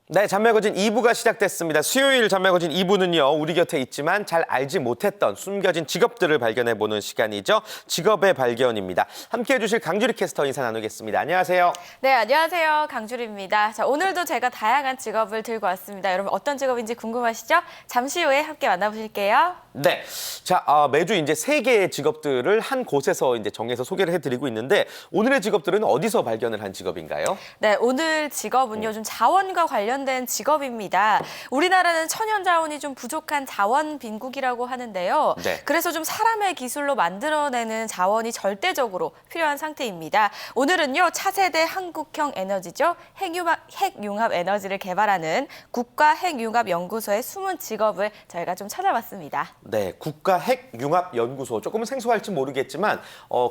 네, 잔매거진 2부가 시작됐습니다. 수요일 잔매거진 2부는요, 우리 곁에 있지만 잘 알지 못했던 숨겨진 직업들을 발견해보는 시간이죠. 직업의 발견입니다. 함께해 주실 강주리 캐스터 인사 나누겠습니다. 안녕하세요. 네, 안녕하세요. 강주리입니다. 자, 오늘도 제가 다양한 직업을 들고 왔습니다. 여러분 어떤 직업인지 궁금하시죠? 잠시 후에 함께 만나보실게요. 네, 자 매주 이제 3개의 직업들을 한 곳에서 이제 정해서 소개를 해드리고 있는데 오늘의 직업들은 어디서 발견을 한 직업인가요? 네, 오늘 직업은요, 좀 자원과 관련된 직업입니다. 우리나라는 천연 자원이 좀 부족한 자원 빈국이라고 하는데요. 네. 그래서 좀 사람의 기술로 만들어내는 자원이 절대적으로 필요한 상태입니다. 오늘은요, 차세대 한국형 에너지죠. 핵융합 에너지를 개발하는 국가핵융합연구소의 숨은 직업을 저희가 좀 찾아봤습니다. 네, 국가핵융합연구소. 조금은 생소할지 모르겠지만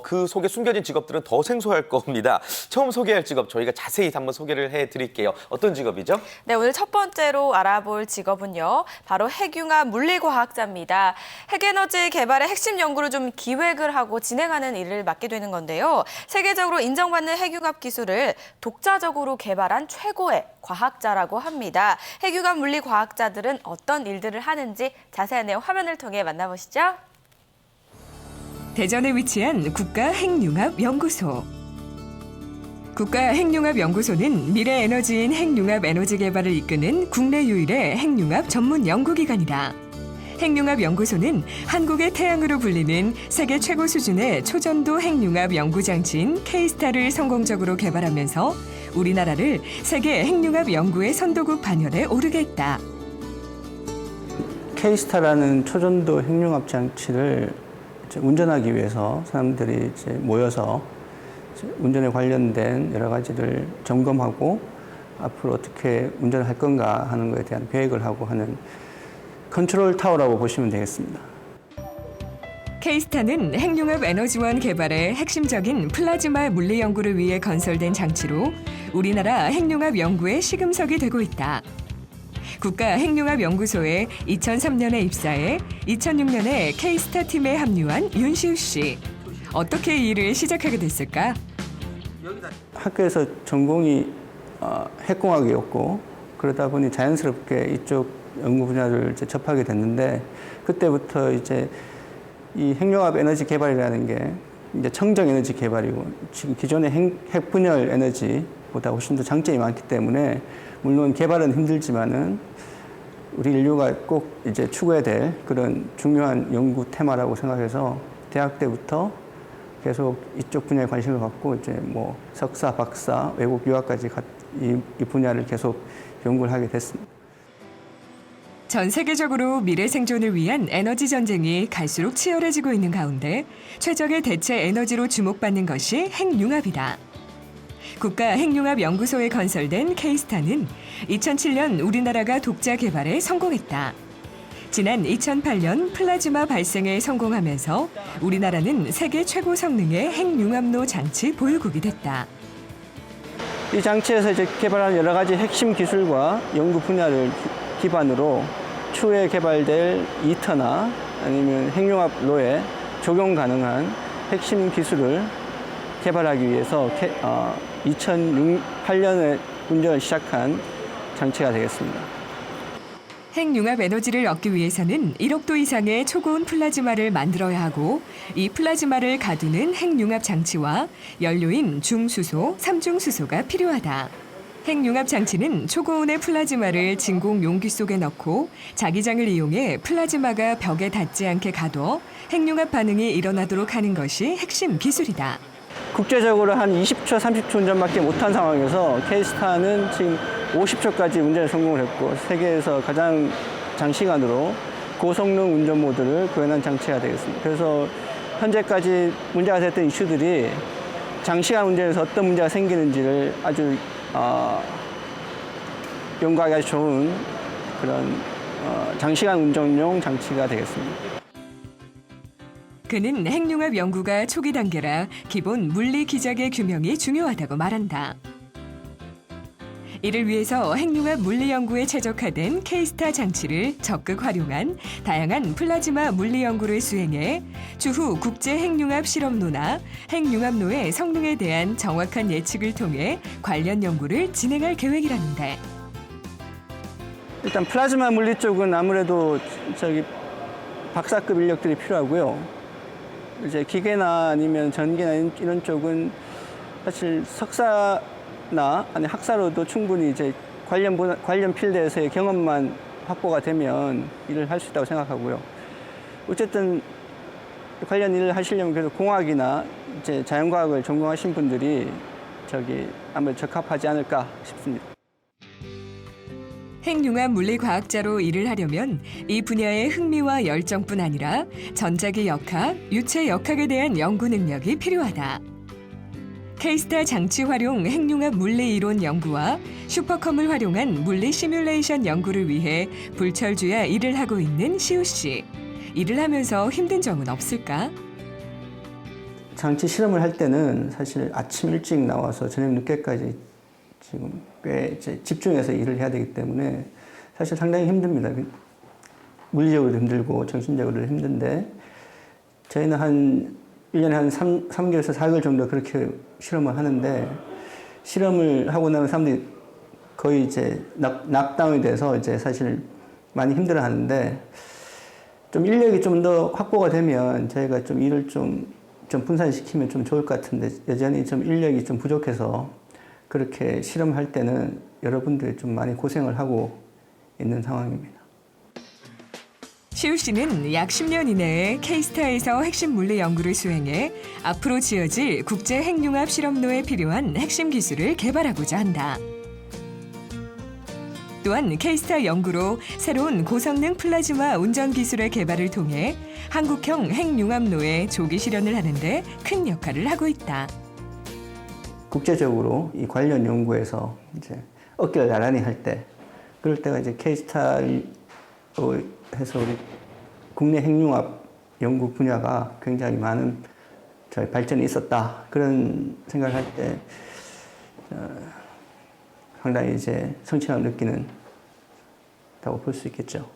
그 속에 숨겨진 직업들은 더 생소할 겁니다. 처음 소개할 직업 저희가 자세히 한번 소개를 해드릴게요. 어떤 직업이죠? 네, 오늘 첫 번째로 알아볼 직업은요, 바로 핵융합 물리과학자입니다. 핵에너지 개발의 핵심 연구를 좀 기획을 하고 진행하는 일을 맡게 되는 건데요. 세계적으로 인정받는 핵융합 기술을 독자적으로 개발한 최고의 과학자라고 합니다. 핵융합 물리과학자들은 어떤 일들을 하는지 자세한 내용 화면을 통해 만나보시죠. 대전에 위치한 국가핵융합연구소. 국가핵융합연구소는 미래에너지인 핵융합 에너지 개발을 이끄는 국내 유일의 핵융합 전문 연구기관이다. 핵융합연구소는 한국의 태양으로 불리는 세계 최고 수준의 초전도 핵융합 연구장치인 K스타를 성공적으로 개발하면서 우리나라를 세계 핵융합 연구의 선도국 반열에 오르게 했다. K스타라는 초전도 핵융합 장치를 운전하기 위해서 사람들이 모여서 운전에 관련된 여러 가지를 점검하고 앞으로 어떻게 운전을 할 건가 하는 것에 대한 계획을 하고 하는 컨트롤 타워라고 보시면 되겠습니다. K스타는 핵융합 에너지원 개발의 핵심적인 플라즈마 물리 연구를 위해 건설된 장치로 우리나라 핵융합 연구의 시금석이 되고 있다. 국가핵융합연구소에 2003년에 입사해 2006년에 K스타 팀에 합류한 윤시우 씨. 어떻게 이 일을 시작하게 됐을까? 학교에서 전공이 핵공학이었고 그러다 보니 자연스럽게 이쪽 연구 분야를 접하게 됐는데 그때부터 이제 이 핵융합 에너지 개발이라는 게 이제 청정 에너지 개발이고 지금 기존의 핵 분열 에너지보다 훨씬 더 장점이 많기 때문에 물론 개발은 힘들지만은 우리 인류가 꼭 이제 추구해야 될 그런 중요한 연구 테마라고 생각해서 대학 때부터 계속 이쪽 분야에 관심을 갖고 이제 뭐 석사, 박사, 외국 유학까지 이 분야를 계속 연구를 하게 됐습니다. 전 세계적으로 미래 생존을 위한 에너지 전쟁이 갈수록 치열해지고 있는 가운데 최적의 대체 에너지로 주목받는 것이 핵융합이다. 국가핵융합연구소에 건설된 K스타는 2007년 우리나라가 독자 개발에 성공했다. 지난 2008년 플라즈마 발생에 성공하면서 우리나라는 세계 최고 성능의 핵융합로 장치 보유국이 됐다. 이 장치에서 이제 개발한 여러 가지 핵심 기술과 연구 분야를 기반으로 추후에 개발될 2터나 아니면 핵융합로에 적용 가능한 핵심 기술을 개발하기 위해서 2008년에 운전을 시작한 장치가 되겠습니다. 핵융합 에너지를 얻기 위해서는 1억 도 이상의 초고온 플라즈마를 만들어야 하고 이 플라즈마를 가두는 핵융합 장치와 연료인 중수소, 삼중수소가 필요하다. 핵융합 장치는 초고온의 플라즈마를 진공 용기 속에 넣고 자기장을 이용해 플라즈마가 벽에 닿지 않게 가둬 핵융합 반응이 일어나도록 하는 것이 핵심 기술이다. 국제적으로 한 20초, 30초 운전밖에 못한 상황에서 K스타는 지금 50초까지 운전에 성공을 했고 세계에서 가장 장시간으로 고성능 운전 모드를 구현한 장치가 되겠습니다. 그래서 현재까지 문제가 됐던 이슈들이 장시간 운전에서 어떤 문제가 생기는지를 아주 연구하기 아주 좋은 그런 장시간 운전용 장치가 되겠습니다. 그는 핵융합 연구가 초기 단계라 기본 물리 기작의 규명이 중요하다고 말한다. 이를 위해서 핵융합 물리 연구에 최적화된 K스타 장치를 적극 활용한 다양한 플라즈마 물리 연구를 수행해 추후 국제 핵융합 실험로나 핵융합로의 성능에 대한 정확한 예측을 통해 관련 연구를 진행할 계획이라는데 일단 플라즈마 물리 쪽은 아무래도 박사급 인력들이 필요하고요. 이제 기계나 아니면 전기나 이런 쪽은 사실 석사나 아니 학사로도 충분히 이제 관련 필드에서의 경험만 확보가 되면 일을 할 수 있다고 생각하고요. 어쨌든 관련 일을 하시려면 그래도 공학이나 이제 자연과학을 전공하신 분들이 아무래도 적합하지 않을까 싶습니다. 핵융합 물리과학자로 일을 하려면 이 분야의 흥미와 열정뿐 아니라 전자기 역학, 유체 역학에 대한 연구 능력이 필요하다. K-스타 장치 활용 핵융합 물리 이론 연구와 슈퍼컴을 활용한 물리 시뮬레이션 연구를 위해 불철주야 일을 하고 있는 시우 씨. 일을 하면서 힘든 점은 없을까? 장치 실험을 할 때는 사실 아침 일찍 나와서 저녁 늦게까지 지금 꽤 이제 집중해서 일을 해야 되기 때문에 사실 상당히 힘듭니다. 물리적으로도 힘들고 정신적으로도 힘든데 저희는 한 1년에 한 3개월에서 4개월 정도 그렇게 실험을 하는데 실험을 하고 나면 사람들이 거의 이제 낙다운이 돼서 이제 사실 많이 힘들어 하는데 좀 인력이 좀 더 확보가 되면 저희가 좀 일을 좀 분산시키면 좀 좋을 것 같은데 여전히 좀 인력이 좀 부족해서 그렇게 실험할 때는 여러분들이 좀 많이 고생을 하고 있는 상황입니다. 시우 씨는 약 10년 이내에 K-스타에서 핵심 물리 연구를 수행해 앞으로 지어질 국제 핵융합 실험로에 필요한 핵심 기술을 개발하고자 한다. 또한 K-스타 연구로 새로운 고성능 플라즈마 운전 기술의 개발을 통해 한국형 핵융합로의 조기 실현을 하는 데 큰 역할을 하고 있다. 국제적으로 이 관련 연구에서 이제 어깨를 나란히 할 때 그럴 때가 이제 K-스타로 해서 우리 국내 핵융합 연구 분야가 굉장히 많은 발전이 있었다. 그런 생각을 할 때 상당히 이제 성취감을 느끼는다고 볼 수 있겠죠.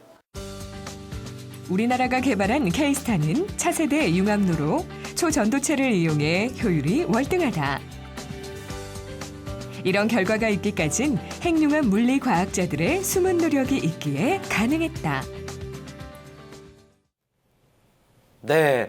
우리나라가 개발한 K-스타는 차세대 융합로로 초전도체를 이용해 효율이 월등하다. 이런 결과가 있기까진 핵융합 물리 과학자들의 숨은 노력이 있기에 가능했다. 네,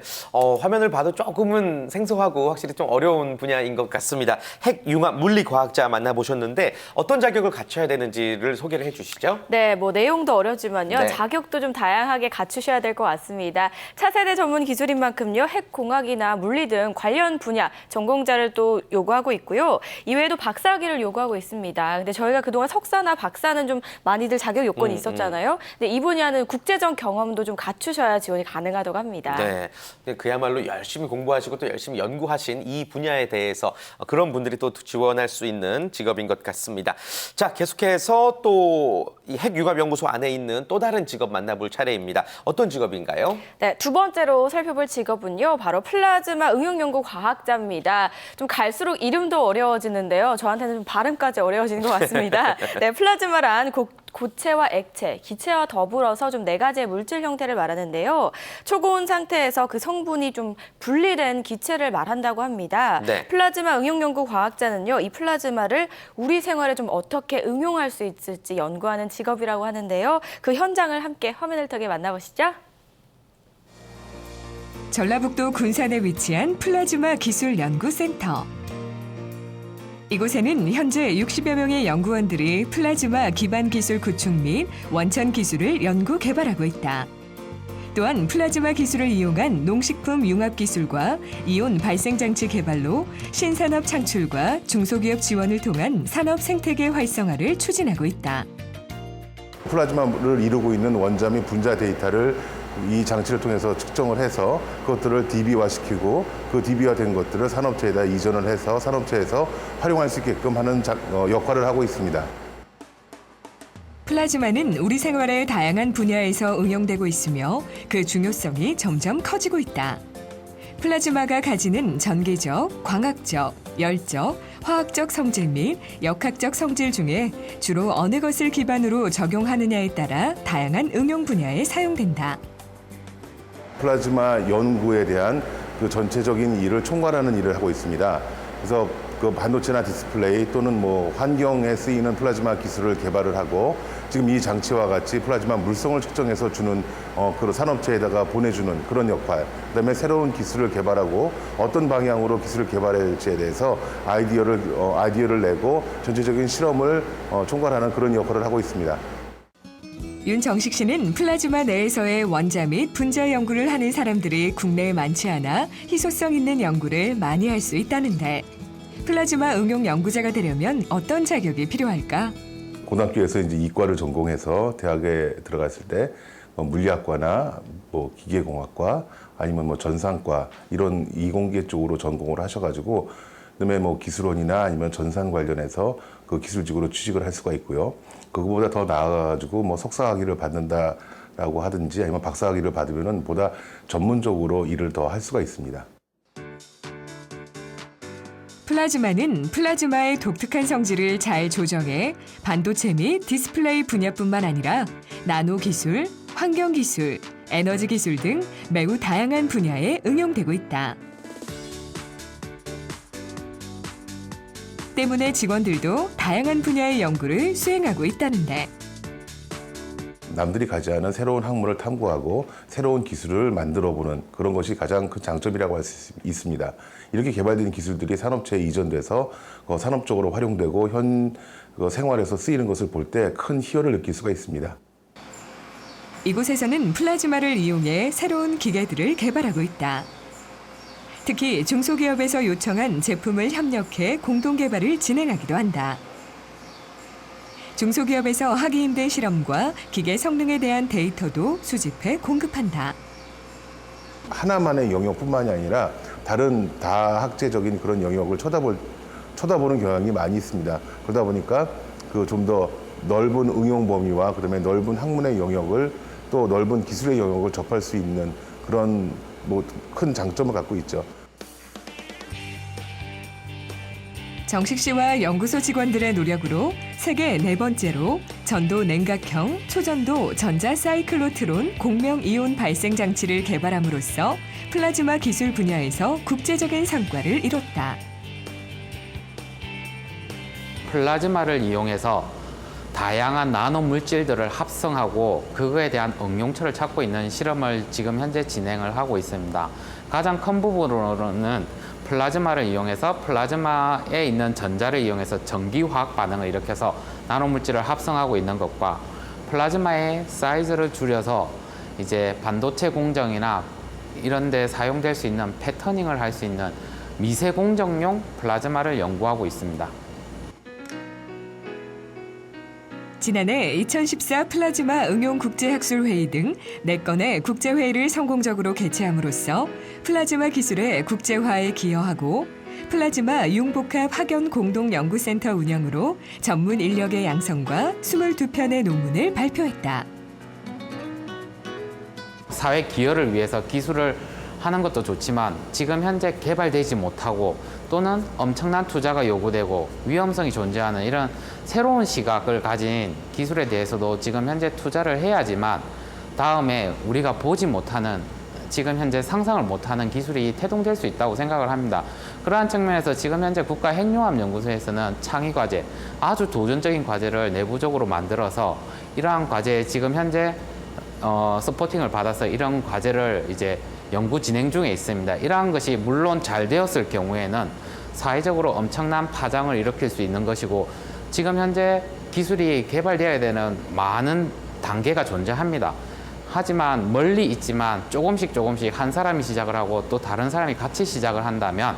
화면을 봐도 조금은 생소하고 확실히 좀 어려운 분야인 것 같습니다. 핵융합 물리과학자 만나보셨는데 어떤 자격을 갖춰야 되는지를 소개를 해주시죠. 네, 뭐 내용도 어렵지만요. 네. 자격도 좀 다양하게 갖추셔야 될 것 같습니다. 차세대 전문 기술인 만큼요. 핵공학이나 물리 등 관련 분야 전공자를 또 요구하고 있고요. 이외에도 박사학위를 요구하고 있습니다. 근데 저희가 그동안 석사나 박사는 좀 많이들 자격 요건이 있었잖아요. 근데 이 분야는 국제적 경험도 좀 갖추셔야 지원이 가능하다고 합니다. 네, 그야말로 열심히 공부하시고 또 열심히 연구하신 이 분야에 대해서 그런 분들이 또 지원할 수 있는 직업인 것 같습니다. 자, 계속해서 또 이 핵융합연구소 안에 있는 또 다른 직업 만나볼 차례입니다. 어떤 직업인가요? 네, 두 번째로 살펴볼 직업은요. 바로 플라즈마 응용연구 과학자입니다. 좀 갈수록 이름도 어려워지는데요. 저한테는 좀 발음까지 어려워지는 것 같습니다. 네, 플라즈마란 고체와 액체, 기체와 더불어서 좀 4가지의 물질 형태를 말하는데요. 초고온 상태에서 그 성분이 좀 분리된 기체를 말한다고 합니다. 네. 플라즈마 응용연구 과학자는요. 이 플라즈마를 우리 생활에 좀 어떻게 응용할 수 있을지 연구하는 직업이라고 하는데요. 그 현장을 함께 화면을 통해 만나보시죠. 전라북도 군산에 위치한 플라즈마 기술연구센터. 이곳에는 현재 60여 명의 연구원들이 플라즈마 기반 기술 구축 및 원천 기술을 연구 개발하고 있다. 또한 플라즈마 기술을 이용한 농식품 융합 기술과 이온 발생 장치 개발로 신산업 창출과 중소기업 지원을 통한 산업 생태계 활성화를 추진하고 있다. 플라즈마를 이루고 있는 원자 및 분자 데이터를 이 장치를 통해서 측정을 해서 그것들을 DB화시키고 그 DB화된 것들을 산업체에다 이전을 해서 산업체에서 활용할 수 있게끔 하는 역할을 하고 있습니다. 플라즈마는 우리 생활의 다양한 분야에서 응용되고 있으며 그 중요성이 점점 커지고 있다. 플라즈마가 가지는 전기적, 광학적, 열적, 화학적 성질 및 역학적 성질 중에 주로 어느 것을 기반으로 적용하느냐에 따라 다양한 응용 분야에 사용된다. 플라즈마 연구에 대한 그 전체적인 일을 총괄하는 일을 하고 있습니다. 그래서 그 반도체나 디스플레이 또는 뭐 환경에 쓰이는 플라즈마 기술을 개발을 하고 지금 이 장치와 같이 플라즈마 물성을 측정해서 주는 그런 산업체에다가 보내주는 그런 역할, 그다음에 새로운 기술을 개발하고 어떤 방향으로 기술을 개발해야 될지에 대해서 아이디어를 내고 전체적인 실험을 총괄하는 그런 역할을 하고 있습니다. 윤정식 씨는 플라즈마 내에서의 원자 및 분자 연구를 하는 사람들이 국내에 많지 않아 희소성 있는 연구를 많이 할 수 있다는데 플라즈마 응용 연구자가 되려면 어떤 자격이 필요할까? 고등학교에서 이제 이과를 전공해서 대학에 들어갔을 때 물리학과나 뭐 기계공학과 아니면 뭐 전산과 이런 이공계 쪽으로 전공을 하셔가지고 그다음에 뭐 기술원이나 아니면 전산 관련해서 그 기술직으로 취직을 할 수가 있고요. 그거보다 더 나아가지고 뭐 석사학위를 받는다라고 하든지 아니면 박사학위를 받으면은 보다 전문적으로 일을 더 할 수가 있습니다. 플라즈마는 플라즈마의 독특한 성질을 잘 조정해 반도체 및 디스플레이 분야뿐만 아니라 나노 기술, 환경 기술, 에너지 기술 등 매우 다양한 분야에 응용되고 있다. 때문에 직원들도 다양한 분야의 연구를 수행하고 있다는데 남들이 가지 않은 새로운 학문을 탐구하고 새로운 기술을 만들어보는 그런 것이 가장 큰 장점이라고 할 수 있습니다. 이렇게 개발된 기술들이 산업체에 이전돼서 산업적으로 활용되고 현 생활에서 쓰이는 것을 볼 때 큰 희열을 느낄 수가 있습니다. 이곳에서는 플라즈마를 이용해 새로운 기계들을 개발하고 있다. 특히 중소기업에서 요청한 제품을 협력해 공동 개발을 진행하기도 한다. 중소기업에서 하기 힘든 실험과 기계 성능에 대한 데이터도 수집해 공급한다. 하나만의 영역뿐만이 아니라 다른 다학제적인 그런 영역을 쳐다보는 경향이 많이 있습니다. 그러다 보니까 그 좀 더 넓은 응용 범위와 그다음에 넓은 학문의 영역을 또 넓은 기술의 영역을 접할 수 있는 그런 뭐 큰 장점을 갖고 있죠. 정식 씨와 연구소 직원들의 노력으로 세계 4번째로 전도 냉각형 초전도 전자 사이클로트론 공명 이온 발생 장치를 개발함으로써 플라즈마 기술 분야에서 국제적인 성과를 이뤘다. 플라즈마를 이용해서 다양한 나노 물질들을 합성하고 그거에 대한 응용처를 찾고 있는 실험을 지금 현재 진행을 하고 있습니다. 가장 큰 부분으로는 플라즈마를 이용해서 플라즈마에 있는 전자를 이용해서 전기화학 반응을 일으켜서 나노 물질을 합성하고 있는 것과 플라즈마의 사이즈를 줄여서 이제 반도체 공정이나 이런 데 사용될 수 있는 패터닝을 할 수 있는 미세 공정용 플라즈마를 연구하고 있습니다. 지난해 2014 플라즈마 응용 국제학술회의 등 4건의 국제회의를 성공적으로 개최함으로써 플라즈마 기술의 국제화에 기여하고 플라즈마 융복합 학연 공동연구센터 운영으로 전문 인력의 양성과 22편의 논문을 발표했다. 사회 기여를 위해서 기술을 하는 것도 좋지만 지금 현재 개발되지 못하고 또는 엄청난 투자가 요구되고 위험성이 존재하는 이런 새로운 시각을 가진 기술에 대해서도 지금 현재 투자를 해야지만 다음에 우리가 보지 못하는 지금 현재 상상을 못하는 기술이 태동될 수 있다고 생각을 합니다. 그러한 측면에서 지금 현재 국가핵융합연구소에서는 창의과제, 아주 도전적인 과제를 내부적으로 만들어서 이러한 과제에 지금 현재 서포팅을 받아서 이런 과제를 이제 연구 진행 중에 있습니다. 이러한 것이 물론 잘 되었을 경우에는 사회적으로 엄청난 파장을 일으킬 수 있는 것이고 지금 현재 기술이 개발되어야 되는 많은 단계가 존재합니다. 하지만 멀리 있지만 조금씩 한 사람이 시작을 하고 또 다른 사람이 같이 시작을 한다면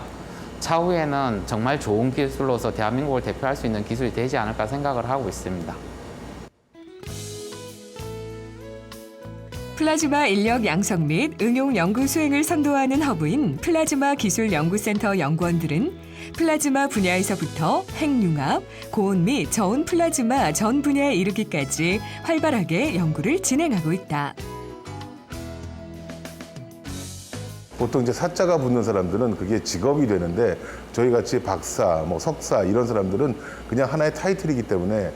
차후에는 정말 좋은 기술로서 대한민국을 대표할 수 있는 기술이 되지 않을까 생각을 하고 있습니다. 플라즈마 인력 양성 및 응용 연구 수행을 선도하는 허브인 플라즈마 기술연구센터 연구원들은 플라즈마 분야에서부터 핵융합, 고온 및 저온 플라즈마 전 분야에 이르기까지 활발하게 연구를 진행하고 있다. 보통 이제 사자가 붙는 사람들은 그게 직업이 되는데 저희 같이 박사, 뭐 석사 이런 사람들은 그냥 하나의 타이틀이기 때문에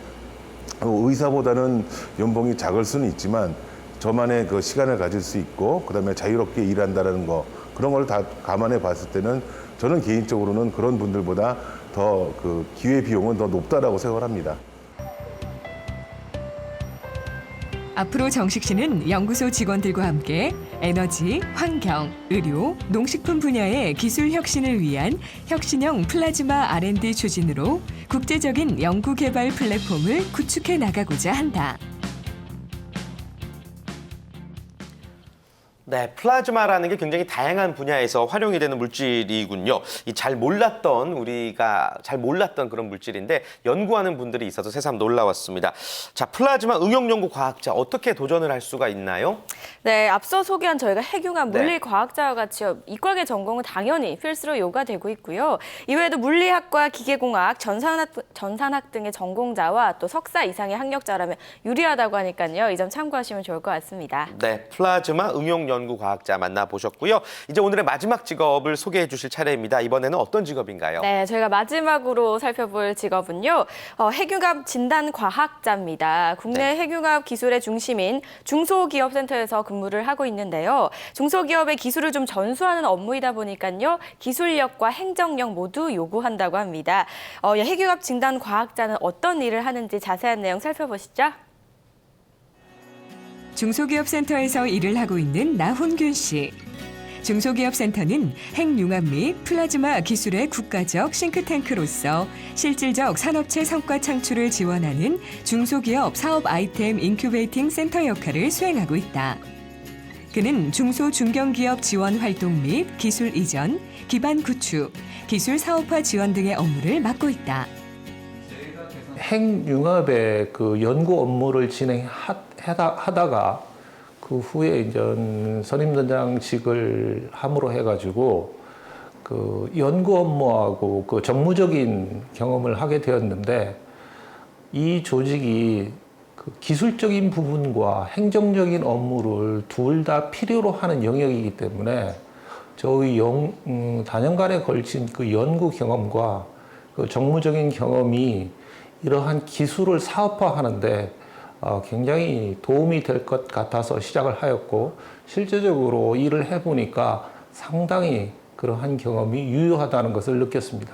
의사보다는 연봉이 작을 수는 있지만 저만의 그 시간을 가질 수 있고 그다음에 자유롭게 일한다라는 거 그런 걸 다 감안해 봤을 때는 저는 개인적으로는 그런 분들보다 더 그 기회 비용은 더 높다라고 생각을 합니다. 앞으로 정식 씨는 연구소 직원들과 함께 에너지, 환경, 의료, 농식품 분야의 기술 혁신을 위한 혁신형 플라즈마 R&D 추진으로 국제적인 연구 개발 플랫폼을 구축해 나가고자 한다. 네, 플라즈마라는 게 굉장히 다양한 분야에서 활용이 되는 물질이군요. 우리가 잘 몰랐던 그런 물질인데 연구하는 분들이 있어서 새삼 놀라웠습니다. 자, 플라즈마 응용연구 과학자 어떻게 도전을 할 수가 있나요? 네, 앞서 소개한 저희가 핵융합 물리과학자와 같이요. 이과계 전공은 당연히 필수로 요구되고 있고요. 이외에도 물리학과 기계공학, 전산학 등의 전공자와 또 석사 이상의 학력자라면 유리하다고 하니까요. 이 점 참고하시면 좋을 것 같습니다. 네, 플라즈마 응용연구 과학자 만나보셨고요. 이제 오늘의 마지막 직업을 소개해 주실 차례입니다. 이번에는 어떤 직업인가요? 네, 저희가 마지막으로 살펴볼 직업은요. 핵융합 진단과학자입니다. 국내 핵융합 기술의 중심인 중소기업센터에서 근무를 하고 있는데요. 중소기업의 기술을 좀 전수하는 업무이다 보니까요. 기술력과 행정력 모두 요구한다고 합니다. 핵융합 진단과학자는 어떤 일을 하는지 자세한 내용 살펴보시죠. 중소기업센터에서 일을 하고 있는 나훈균 씨. 중소기업센터는 핵융합 및 플라즈마 기술의 국가적 싱크탱크로서 실질적 산업체 성과 창출을 지원하는 중소기업 사업 아이템 인큐베이팅 센터 역할을 수행하고 있다. 그는 중소 중견기업 지원 활동 및 기술 이전, 기반 구축, 기술 사업화 지원 등의 업무를 맡고 있다. 핵융합의 그 연구 업무를 진행하다가 그 후에 이제 선임단장직을 함으로 해가지고 그 연구 업무하고 그 정무적인 경험을 하게 되었는데 이 조직이 그 기술적인 부분과 행정적인 업무를 둘 다 필요로 하는 영역이기 때문에 저희 다년간에 걸친 그 연구 경험과 그 정무적인 경험이 이러한 기술을 사업화하는데 굉장히 도움이 될 것 같아서 시작을 하였고 실제적으로 일을 해보니까 상당히 그러한 경험이 유효하다는 것을 느꼈습니다.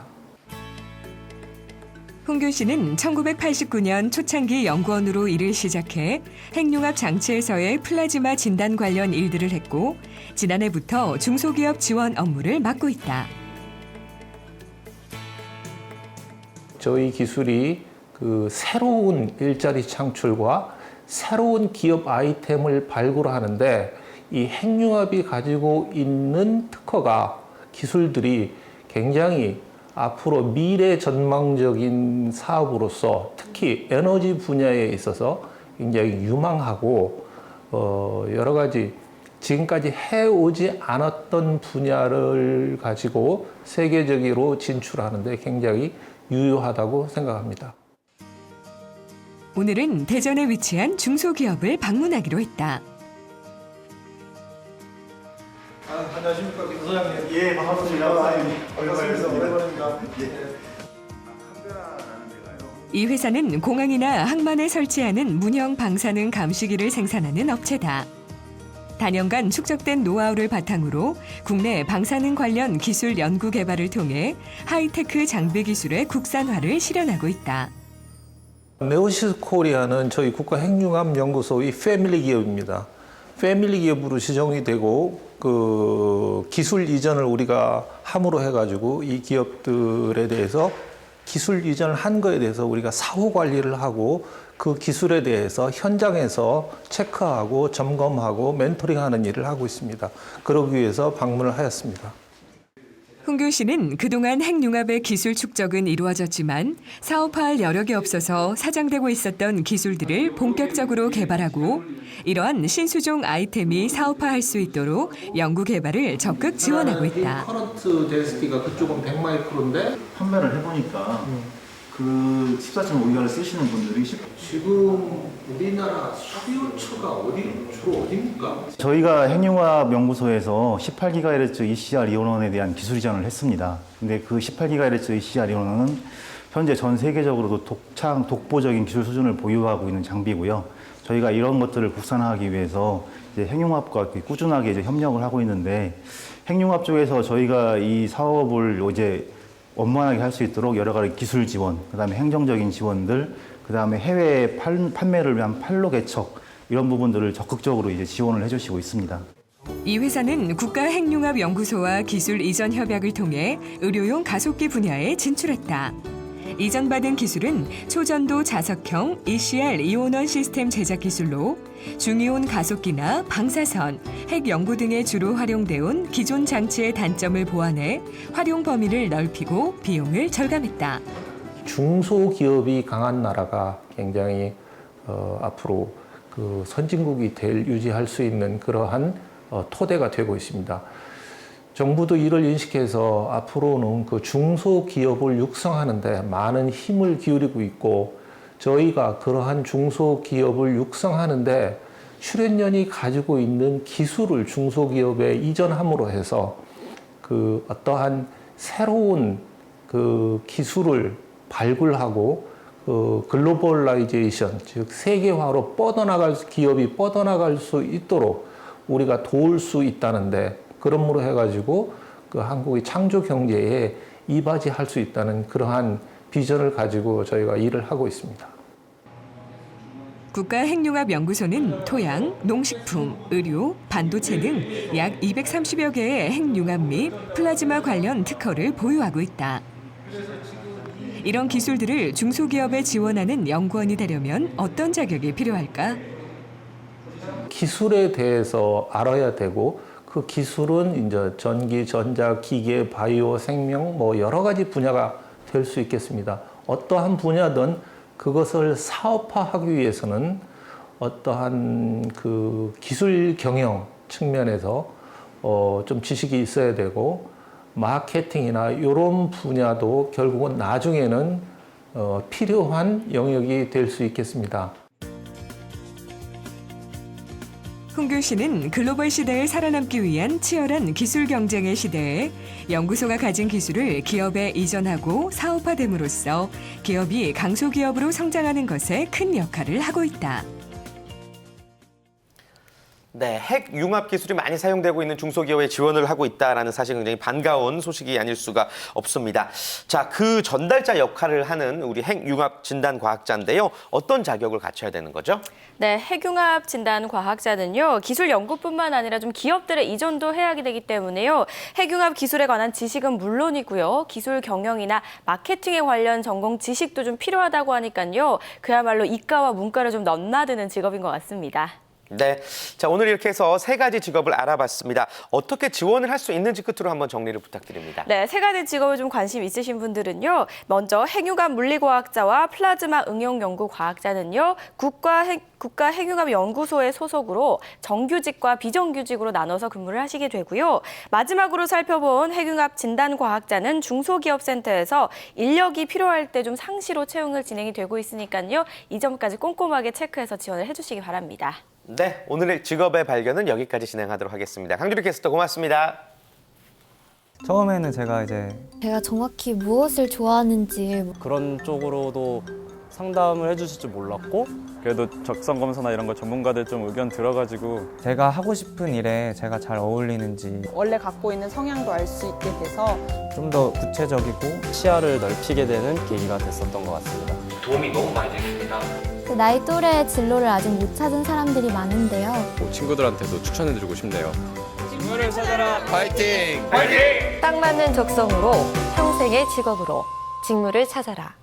훈균 씨는 1989년 초창기 연구원으로 일을 시작해 핵융합 장치에서의 플라즈마 진단 관련 일들을 했고 지난해부터 중소기업 지원 업무를 맡고 있다. 저희 기술이 그 새로운 일자리 창출과 새로운 기업 아이템을 발굴하는데 이 핵융합이 가지고 있는 특허가 기술들이 굉장히 앞으로 미래 전망적인 사업으로서 특히 에너지 분야에 있어서 굉장히 유망하고 여러 가지 지금까지 해오지 않았던 분야를 가지고 세계적으로 진출하는데 굉장히 유효하다고 생각합니다. 오늘은 대전에 위치한 중소기업을 방문하기로 했다. 안녕하십니까, 소장님. 예, 반갑습니다. 반갑습니다. 오랜만입니다. 이 회사는 공항이나 항만에 설치하는 문형 방사능 감시기를 생산하는 업체다. 다년간 축적된 노하우를 바탕으로 국내 방사능 관련 기술 연구 개발을 통해 하이테크 장비 기술의 국산화를 실현하고 있다. 네오시스 코리아는 저희 국가 핵융합 연구소의 패밀리 기업입니다. 패밀리 기업으로 지정이 되고 그 기술 이전을 우리가 함으로 해가지고 이 기업들에 대해서 기술 이전을 한 거에 대해서 우리가 사후 관리를 하고 그 기술에 대해서 현장에서 체크하고 점검하고 멘토링하는 일을 하고 있습니다. 그러기 위해서 방문을 하였습니다. 훈균 씨는 그동안 핵융합의 기술 축적은 이루어졌지만 사업화할 여력이 없어서 사장되고 있었던 기술들을 본격적으로 개발하고 이러한 신수종 아이템이 사업화할 수 있도록 연구 개발을 적극 지원하고 있다. 커런트 덴시티가 그쪽은 100마이크로인데 판매를 해보니까 그 14.5기가를 쓰시는 분들이 지금 우리나라 수요처가 주로 어디입니까? 저희가 핵융합 연구소에서 18GHz ECR 이온원에 대한 기술 이전을 했습니다. 근데 그 18GHz ECR 이온원은 현재 전 세계적으로도 독보적인 기술 수준을 보유하고 있는 장비고요. 저희가 이런 것들을 국산화하기 위해서 이제 핵융합과 꾸준하게 이제 협력을 하고 있는데 핵융합 쪽에서 저희가 이 사업을 이제 원만하게 할 수 있도록 여러 가지 기술 지원, 그다음에 행정적인 지원들, 그다음에 해외 판매를 위한 판로 개척 이런 부분들을 적극적으로 이제 지원을 해주시고 있습니다. 이 회사는 국가핵융합연구소와 기술 이전 협약을 통해 의료용 가속기 분야에 진출했다. 이전받은 기술은 초전도 자석형 ECR 이온원 시스템 제작 기술로 중이온 가속기나 방사선, 핵연구 등에 주로 활용돼 온 기존 장치의 단점을 보완해 활용 범위를 넓히고 비용을 절감했다. 중소기업이 강한 나라가 굉장히 앞으로 그 선진국이 유지할 수 있는 그러한 토대가 되고 있습니다. 정부도 이를 인식해서 앞으로는 그 중소기업을 육성하는데 많은 힘을 기울이고 있고, 저희가 그러한 중소기업을 육성하는데 출연연이 가지고 있는 기술을 중소기업에 이전함으로 해서 그 어떠한 새로운 그 기술을 발굴하고 그 글로벌라이제이션, 즉 세계화로 기업이 뻗어나갈 수 있도록 우리가 도울 수 있다는데, 그러므로 해가지고 그 한국의 창조 경제에 이바지할 수 있다는 그러한 비전을 가지고 저희가 일을 하고 있습니다. 국가핵융합연구소는 토양, 농식품, 의료, 반도체 등 약 230여 개의 핵융합 및 플라즈마 관련 특허를 보유하고 있다. 이런 기술들을 중소기업에 지원하는 연구원이 되려면 어떤 자격이 필요할까? 기술에 대해서 알아야 되고, 그 기술은 이제 전기, 전자, 기계, 바이오, 생명 뭐 여러 가지 분야가 될 수 있겠습니다. 어떠한 분야든 그것을 사업화하기 위해서는 어떠한 그 기술 경영 측면에서 좀 지식이 있어야 되고, 마케팅이나 이런 분야도 결국은 나중에는 필요한 영역이 될 수 있겠습니다. 홍규 씨는 글로벌 시대에 살아남기 위한 치열한 기술 경쟁의 시대에 연구소가 가진 기술을 기업에 이전하고 사업화됨으로써 기업이 강소기업으로 성장하는 것에 큰 역할을 하고 있다. 네, 핵융합 기술이 많이 사용되고 있는 중소기업에 지원을 하고 있다는 사실 굉장히 반가운 소식이 아닐 수가 없습니다. 자, 그 전달자 역할을 하는 우리 핵융합 진단 과학자인데요. 어떤 자격을 갖춰야 되는 거죠? 네, 핵융합 진단 과학자는요, 기술 연구뿐만 아니라 좀 기업들의 이전도 해야 되기 때문에요. 핵융합 기술에 관한 지식은 물론이고요, 기술 경영이나 마케팅에 관련 전공 지식도 좀 필요하다고 하니까요. 그야말로 이과와 문과를 좀 넘나드는 직업인 것 같습니다. 네, 자 오늘 이렇게 해서 세 가지 직업을 알아봤습니다. 어떻게 지원을 할 수 있는지 끝으로 한번 정리를 부탁드립니다. 네, 세 가지 직업을 좀 관심 있으신 분들은요. 먼저 핵융합 물리과학자와 플라즈마 응용연구과학자는요. 국가핵융합연구소의 소속으로 정규직과 비정규직으로 나눠서 근무를 하시게 되고요. 마지막으로 살펴본 핵융합 진단과학자는 중소기업센터에서 인력이 필요할 때 좀 상시로 채용을 진행이 되고 있으니까요. 이 점까지 꼼꼼하게 체크해서 지원을 해주시기 바랍니다. 네, 오늘의 직업의 발견은 여기까지 진행하도록 하겠습니다. 강주리 캐스터 고맙습니다. 처음에는 제가 정확히 무엇을 좋아하는지 그런 쪽으로도 상담을 해주실 줄 몰랐고, 그래도 적성 검사나 이런 거 전문가들 좀 의견 들어가지고 제가 하고 싶은 일에 제가 잘 어울리는지 원래 갖고 있는 성향도 알 수 있게 돼서 좀 더 구체적이고 시야를 넓히게 되는 계기가 됐었던 것 같습니다. 도움이 너무 많이 됐습니다. 나이 또래의 진로를 아직 못 찾은 사람들이 많은데요. 친구들한테도 추천해드리고 싶네요. 직무를 찾아라. 파이팅! 딱 맞는 적성으로 평생의 직업으로 직무를 찾아라.